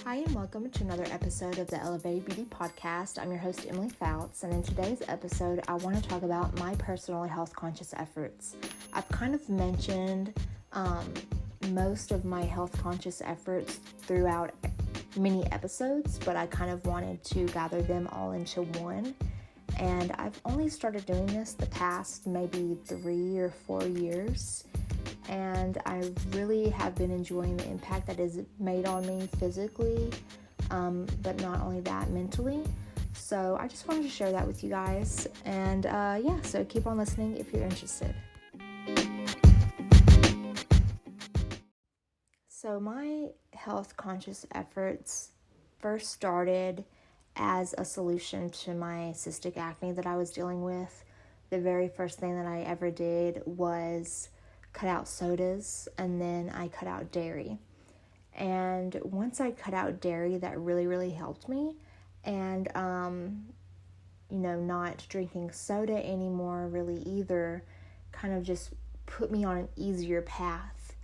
Hi, and welcome to another episode of the Elevated Beauty Podcast. I'm your host, Emily Fouts, and in today's episode, I want to talk about my personal health conscious efforts. I've kind of mentioned most of my health conscious efforts throughout many episodes, but I kind of wanted to gather them all into one. And I've only started doing this the past maybe 3 or 4 years. And I really have been enjoying the impact that is made on me physically, but not only that, mentally. So I just wanted to share that with you guys. And so keep on listening if you're interested. So my health conscious efforts first started as a solution to my cystic acne that I was dealing with. The very first thing that I ever did was cut out sodas, and then I cut out dairy. And once I cut out dairy, that really helped me. And not drinking soda anymore really either kind of just put me on an easier path.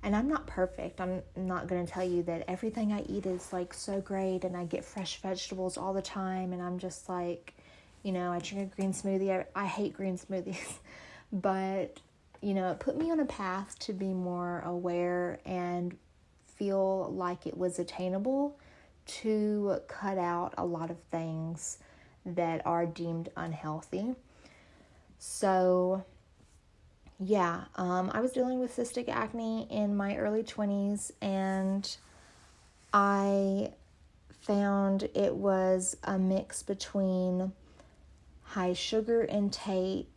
And I'm not perfect. I'm not going to tell you that everything I eat is like so great and I get fresh vegetables all the time and I'm just like, I drink a green smoothie. I hate green smoothies. But it put me on a path to be more aware and feel like it was attainable to cut out a lot of things that are deemed unhealthy. So, I was dealing with cystic acne in my early 20s, and I found it was a mix between high sugar intake,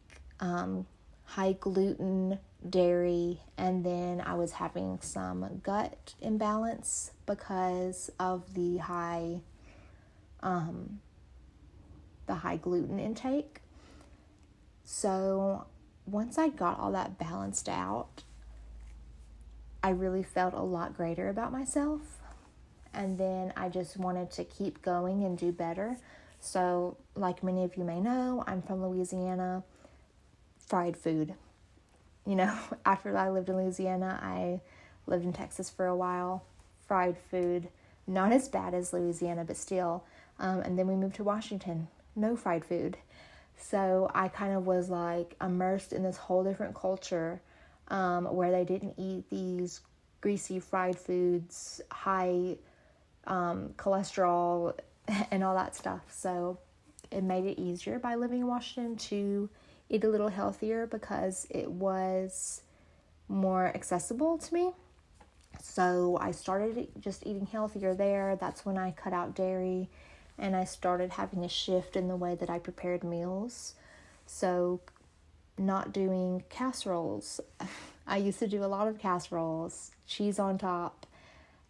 high gluten, dairy, and then I was having some gut imbalance because of the high gluten intake. So once I got all that balanced out, I really felt a lot greater about myself. And then I just wanted to keep going and do better. So like many of you may know, I'm from Louisiana. Fried food. After I lived in Louisiana, I lived in Texas for a while. Fried food, not as bad as Louisiana, but still. And then we moved to Washington. No fried food. So I kind of was like immersed in this whole different culture where they didn't eat these greasy fried foods, high cholesterol, and all that stuff. So it made it easier by living in Washington to eat a little healthier because it was more accessible to me. So I started just eating healthier there. That's when I cut out dairy and I started having a shift in the way that I prepared meals. So not doing casseroles. I used to do a lot of casseroles, cheese on top,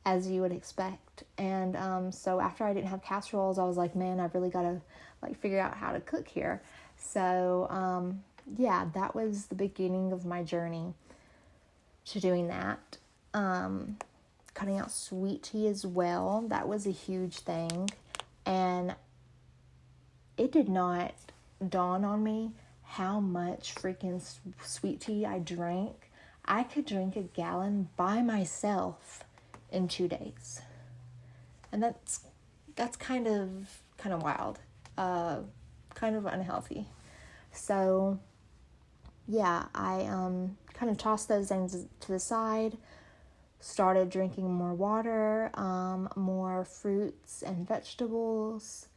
as you would expect. And so after I didn't have casseroles, I was like, man, I've really got to figure out how to cook here. So, that was the beginning of my journey to doing that. Cutting out sweet tea as well. That was a huge thing. And it did not dawn on me how much freaking sweet tea I drank. I could drink a gallon by myself in 2 days. And that's kind of wild. Kind of unhealthy. So, I kind of tossed those things to the side, started drinking more water, more fruits and vegetables,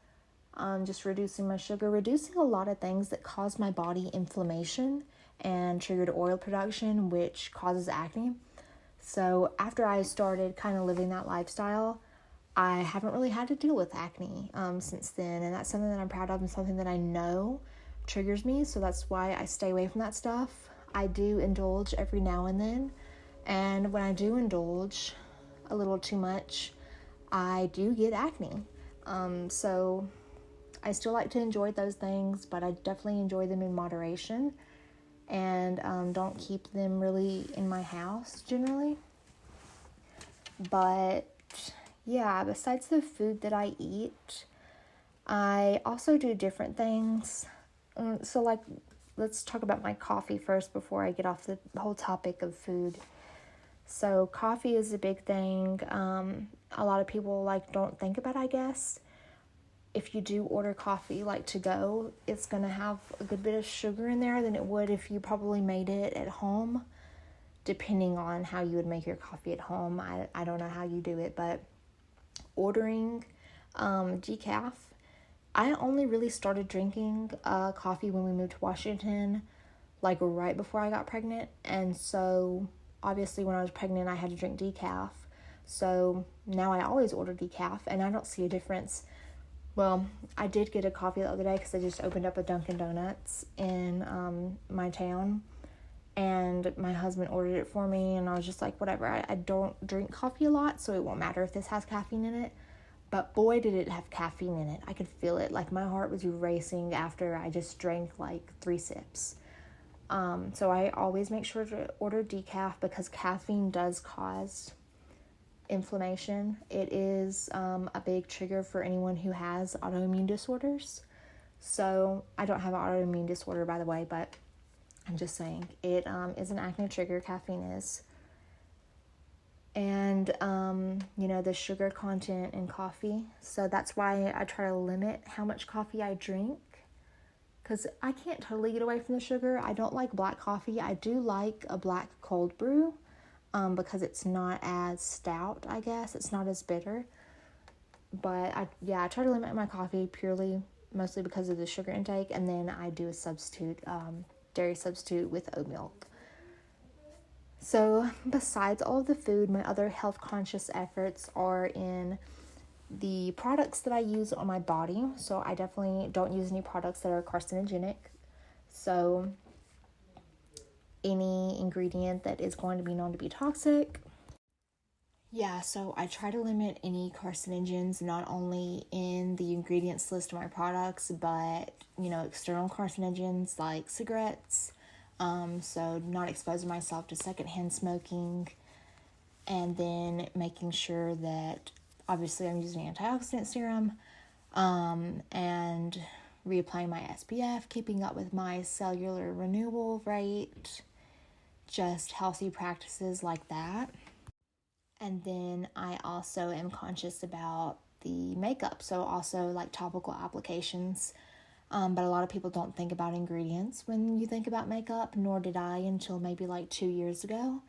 just reducing my sugar, reducing a lot of things that cause my body inflammation and triggered oil production, which causes acne. So after I started kind of living that lifestyle, I haven't really had to deal with acne since then, and that's something that I'm proud of and something that I know triggers me, so that's why I stay away from that stuff. I do indulge every now and then, and when I do indulge a little too much, I do get acne. So I still like to enjoy those things, but I definitely enjoy them in moderation, and don't keep them really in my house generally. But besides the food that I eat, I also do different things. So let's talk about my coffee first before I get off the whole topic of food. So coffee is a big thing. A lot of people don't think about, I guess. If you do order coffee to go, it's going to have a good bit of sugar in there than it would if you probably made it at home, depending on how you would make your coffee at home. I don't know how you do it, but ordering decaf, I only really started drinking coffee when we moved to Washington, right before I got pregnant. And so obviously when I was pregnant, I had to drink decaf. So now I always order decaf, and I don't see a difference. Well, I did get a coffee the other day because I just opened up a Dunkin' Donuts in my town, and my husband ordered it for me, and I was just like, whatever. I don't drink coffee a lot, so it won't matter if this has caffeine in it. But boy, did it have caffeine in it. I could feel it. My heart was racing after I just drank 3 sips. So I always make sure to order decaf because caffeine does cause inflammation. It is a big trigger for anyone who has autoimmune disorders. So I don't have an autoimmune disorder, by the way, but I'm just saying it is an acne trigger. Caffeine is. And, the sugar content in coffee. So that's why I try to limit how much coffee I drink, because I can't totally get away from the sugar. I don't like black coffee. I do like a black cold brew because it's not as stout, I guess. It's not as bitter. But I try to limit my coffee mostly because of the sugar intake. And then I do a substitute, dairy substitute with oat milk. So besides all of the food, my other health conscious efforts are in the products that I use on my body. So I definitely don't use any products that are carcinogenic. So any ingredient that is going to be known to be toxic. Yeah, so I try to limit any carcinogens, not only in the ingredients list of my products, but, external carcinogens like cigarettes. So not exposing myself to secondhand smoking, and then making sure that obviously I'm using antioxidant serum, and reapplying my SPF, keeping up with my cellular renewal rate, just healthy practices like that. And then I also am conscious about the makeup, so also topical applications. But a lot of people don't think about ingredients when you think about makeup, nor did I until maybe 2 years ago.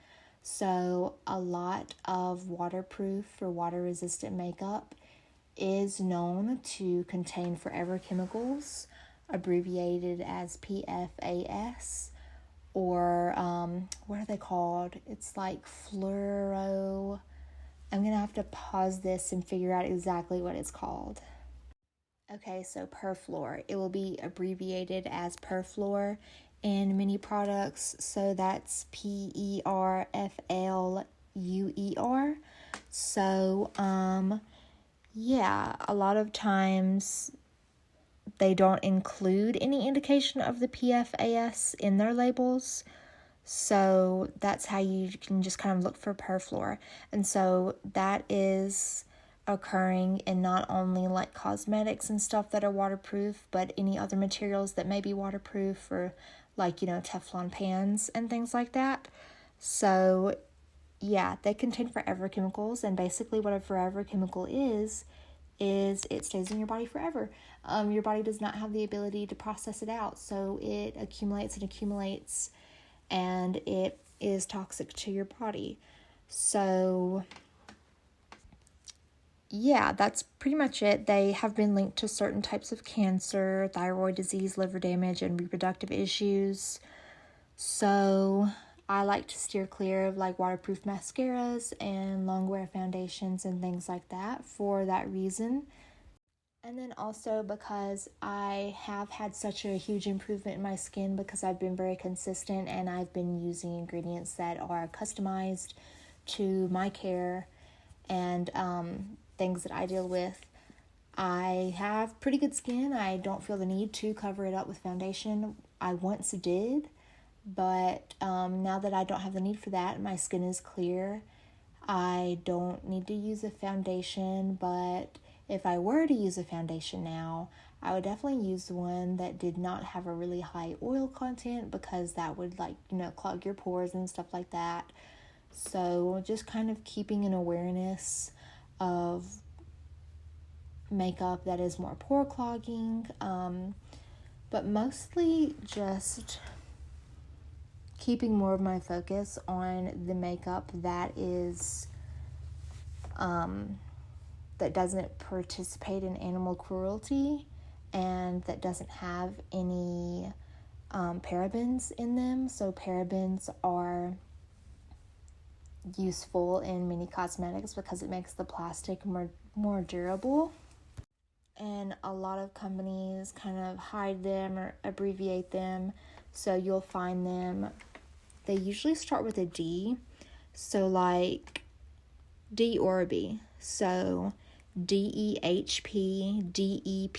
So a lot of waterproof or water-resistant makeup is known to contain forever chemicals, abbreviated as PFAS, or what are they called? It's fluoro. I'm going to have to pause this and figure out exactly what it's called. Okay, so perfluor. It will be abbreviated as perfluor in many products. So that's PERFLUER. So, a lot of times they don't include any indication of the PFAS in their labels. So that's how you can just kind of look for perfluor. And so that is occurring in not only cosmetics and stuff that are waterproof, but any other materials that may be waterproof, or Teflon pans and things like that. So they contain forever chemicals, and basically what a forever chemical is it stays in your body forever. Your body does not have the ability to process it out, so it accumulates and accumulates, and it is toxic to your body. So that's pretty much it. They have been linked to certain types of cancer, thyroid disease, liver damage, and reproductive issues. So I like to steer clear of waterproof mascaras and long wear foundations and things like that for that reason. And then also because I have had such a huge improvement in my skin because I've been very consistent, and I've been using ingredients that are customized to my care and things that I deal with. I have pretty good skin. I don't feel the need to cover it up with foundation. I once did, but now that I don't have the need for that, my skin is clear. I don't need to use a foundation, but if I were to use a foundation now, I would definitely use one that did not have a really high oil content, because that would clog your pores and stuff like that. So just kind of keeping an awareness of makeup that is more pore clogging, but mostly just keeping more of my focus on the makeup that is that doesn't participate in animal cruelty and that doesn't have any parabens in them. So parabens are useful in many cosmetics because it makes the plastic more durable. And a lot of companies kind of hide them or abbreviate them. So you'll find them, they usually start with a D. So like DEHP. So DEHP, DEP,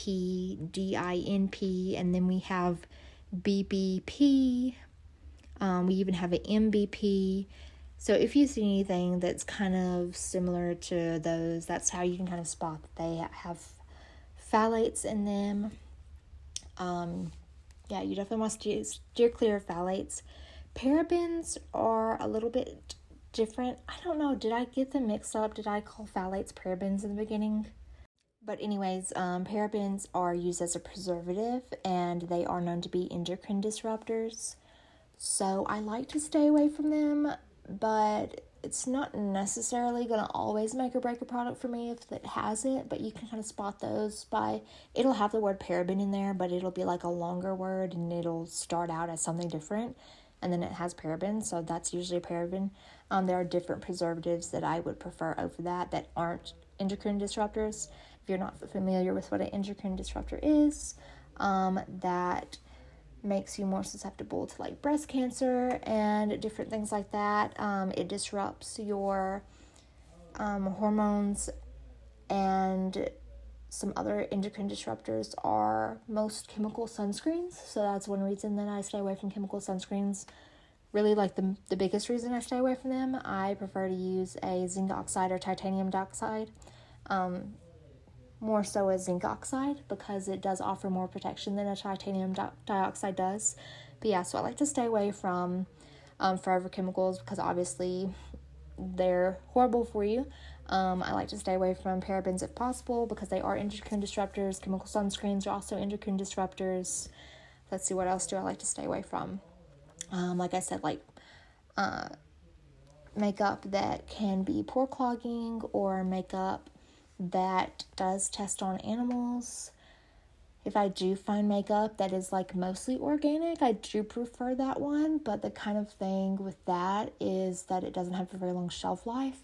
DINP, and then we have BBP. We even have an MBP. So if you see anything that's kind of similar to those, that's how you can kind of spot that they have phthalates in them. Yeah, you definitely want to steer clear of phthalates. Parabens are a little bit different. I don't know, did I get them mixed up? Did I call phthalates parabens in the beginning? But anyways, parabens are used as a preservative and they are known to be endocrine disruptors. So I like to stay away from them, but it's not necessarily going to always make or break a product for me if it has it, but you can kind of spot those by, it'll have the word paraben in there, but it'll be like a longer word and it'll start out as something different, and then it has paraben, so that's usually a paraben. There are different preservatives that I would prefer over that aren't endocrine disruptors. If you're not familiar with what an endocrine disruptor is, that makes you more susceptible to like breast cancer and different things like that. It disrupts your hormones, and some other endocrine disruptors are most chemical sunscreens. So that's one reason that I stay away from chemical sunscreens. Really, like the biggest reason I stay away from them. I prefer to use a zinc oxide or titanium dioxide. More so as zinc oxide because it does offer more protection than a titanium dioxide does. But yeah, so I like to stay away from forever chemicals because obviously they're horrible for you. I like to stay away from parabens if possible because they are endocrine disruptors. Chemical sunscreens are also endocrine disruptors. Let's see, what else do I like to stay away from? Like I said, like makeup that can be pore clogging or makeup that does test on animals. If I do find makeup that is like mostly organic, I do prefer that one, but the kind of thing with that is that it doesn't have a very long shelf life.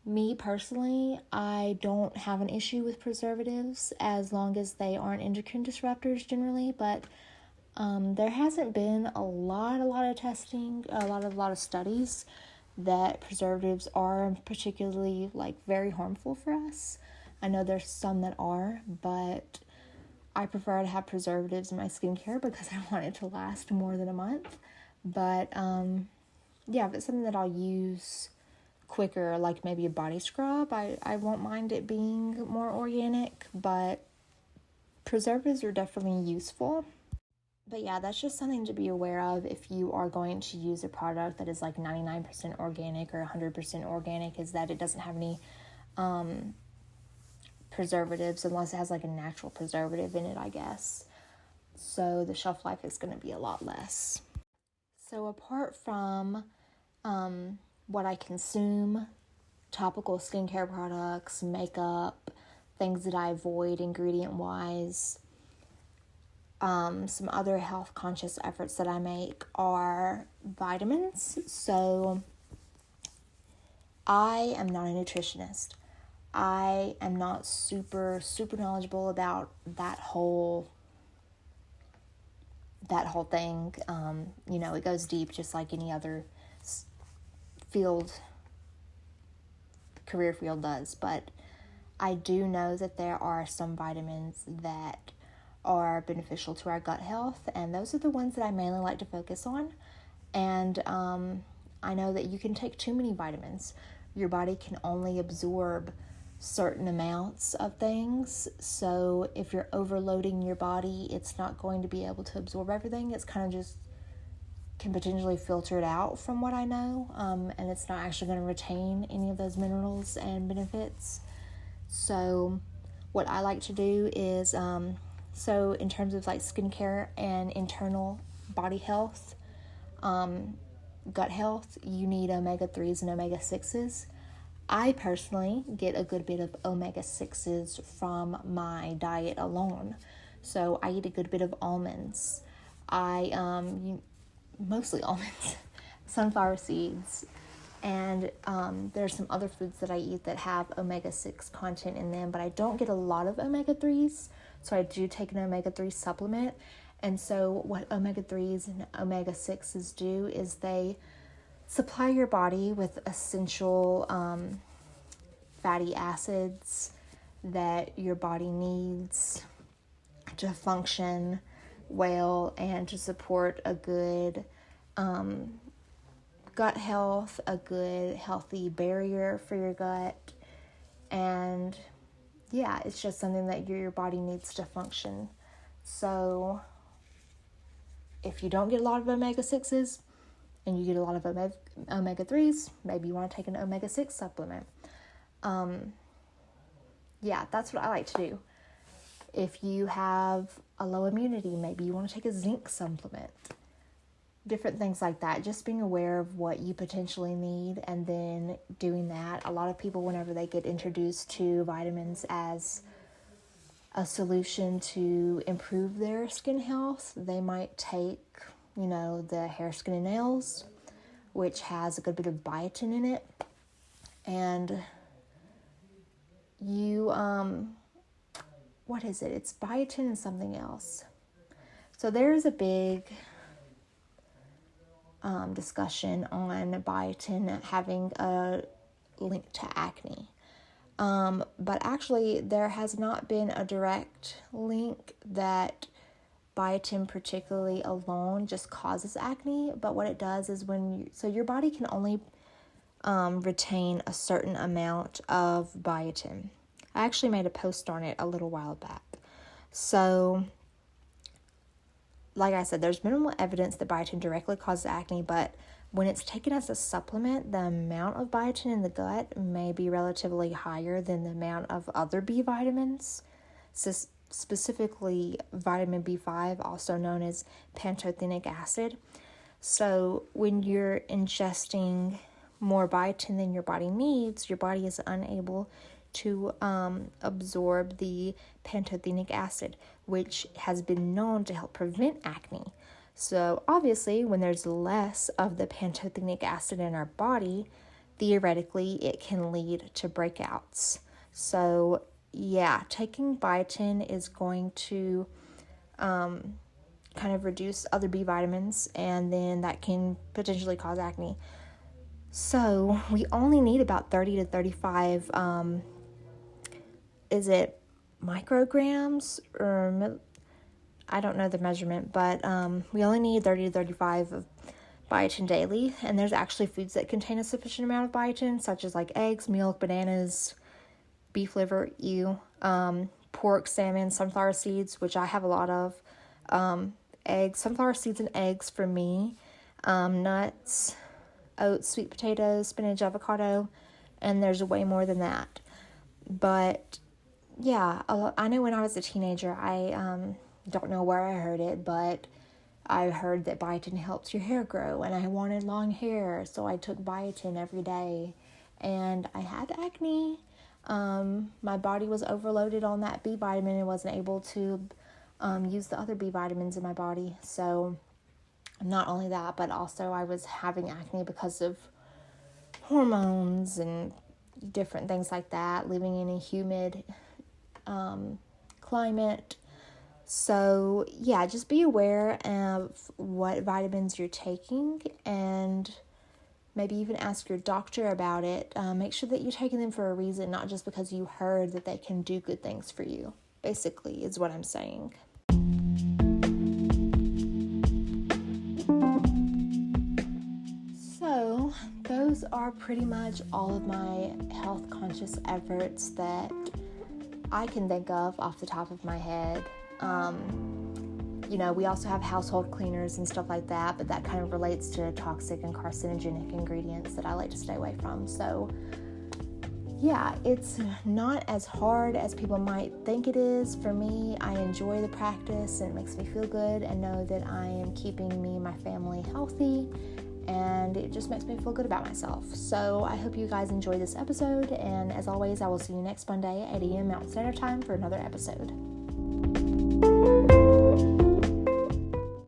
Me personally, I don't have an issue with preservatives as long as they aren't endocrine disruptors generally, but there hasn't been a lot of testing, a lot of studies that preservatives are particularly like very harmful for us. I know there's some that are, but I prefer to have preservatives in my skincare because I want it to last more than a month. But yeah, if it's something that I'll use quicker, like maybe a body scrub, I won't mind it being more organic, but preservatives are definitely useful. But yeah, that's just something to be aware of if you are going to use a product that is like 99% organic or 100% organic, is that it doesn't have any preservatives unless it has like a natural preservative in it, I guess. So the shelf life is going to be a lot less. So apart from what I consume, topical skincare products, makeup, things that I avoid ingredient-wise, some other health conscious efforts that I make are vitamins. So I am not a nutritionist. I am not super knowledgeable about that whole thing. It goes deep just like any other career field does. But I do know that there are some vitamins that are beneficial to our gut health, and those are the ones that I mainly like to focus on. And I know that you can take too many vitamins. Your body can only absorb certain amounts of things, so if you're overloading your body, it's not going to be able to absorb everything. It's kind of just can potentially filter it out from what I know, and it's not actually going to retain any of those minerals and benefits. So what I like to do is, so in terms of like skincare and internal body health, gut health, you need omega-3s and omega-6s. I personally get a good bit of omega-6s from my diet alone. So I eat a good bit of almonds. Mostly almonds, sunflower seeds, and there's some other foods that I eat that have omega-6 content in them, but I don't get a lot of omega-3s, so I do take an omega-3 supplement. And so what omega-3s and omega-6s do is they supply your body with essential fatty acids that your body needs to function well and to support a good gut health, a good healthy barrier for your gut. And yeah, it's just something that your body needs to function. So if you don't get a lot of omega-6s and you get a lot of omega-3s, maybe you want to take an omega-6 supplement. Yeah, that's what I like to do. If you have a low immunity, maybe you want to take a zinc supplement. Different things like that. Just being aware of what you potentially need and then doing that. A lot of people, whenever they get introduced to vitamins as a solution to improve their skin health, they might take, the hair, skin, and nails, which has a good bit of biotin in it. And you, what is it? It's biotin and something else. So there's a big discussion on biotin having a link to acne. But actually, there has not been a direct link that biotin particularly alone just causes acne. But what it does is your body can only retain a certain amount of biotin. I actually made a post on it a little while back. So, like I said, there's minimal evidence that biotin directly causes acne, but when it's taken as a supplement, the amount of biotin in the gut may be relatively higher than the amount of other B vitamins, specifically vitamin B5, also known as pantothenic acid. So when you're ingesting more biotin than your body needs, your body is unable to absorb the pantothenic acid, which has been known to help prevent acne. So obviously, when there's less of the pantothenic acid in our body, theoretically, it can lead to breakouts. So yeah, taking biotin is going to kind of reduce other B vitamins, and then that can potentially cause acne. So we only need about 30 to 35, is it micrograms or I don't know the measurement, but we only need 30 to 35 of biotin daily, and there's actually foods that contain a sufficient amount of biotin, such as like eggs, milk, bananas, beef liver, pork, salmon, sunflower seeds, which I have a lot of, eggs, sunflower seeds and eggs for me, nuts, oats, sweet potatoes, spinach, avocado, and there's way more than that. But yeah, I know when I was a teenager, I don't know where I heard it, but I heard that biotin helps your hair grow, and I wanted long hair, so I took biotin every day, and I had acne. My body was overloaded on that B vitamin and wasn't able to use the other B vitamins in my body. So not only that, but also I was having acne because of hormones and different things like that, living in a humid climate. So yeah, just be aware of what vitamins you're taking, and maybe even ask your doctor about it. Make sure that you're taking them for a reason, not just because you heard that they can do good things for you, basically, is what I'm saying. So those are pretty much all of my health conscious efforts that I can think of off the top of my head. We also have household cleaners and stuff like that, but that kind of relates to toxic and carcinogenic ingredients that I like to stay away from. So yeah, it's not as hard as people might think it is. For me, I enjoy the practice and it makes me feel good and know that I am keeping me and my family healthy, and it just makes me feel good about myself. So I hope you guys enjoyed this episode, and as always, I will see you next Monday at 8 a.m. Mountain Standard Time for another episode.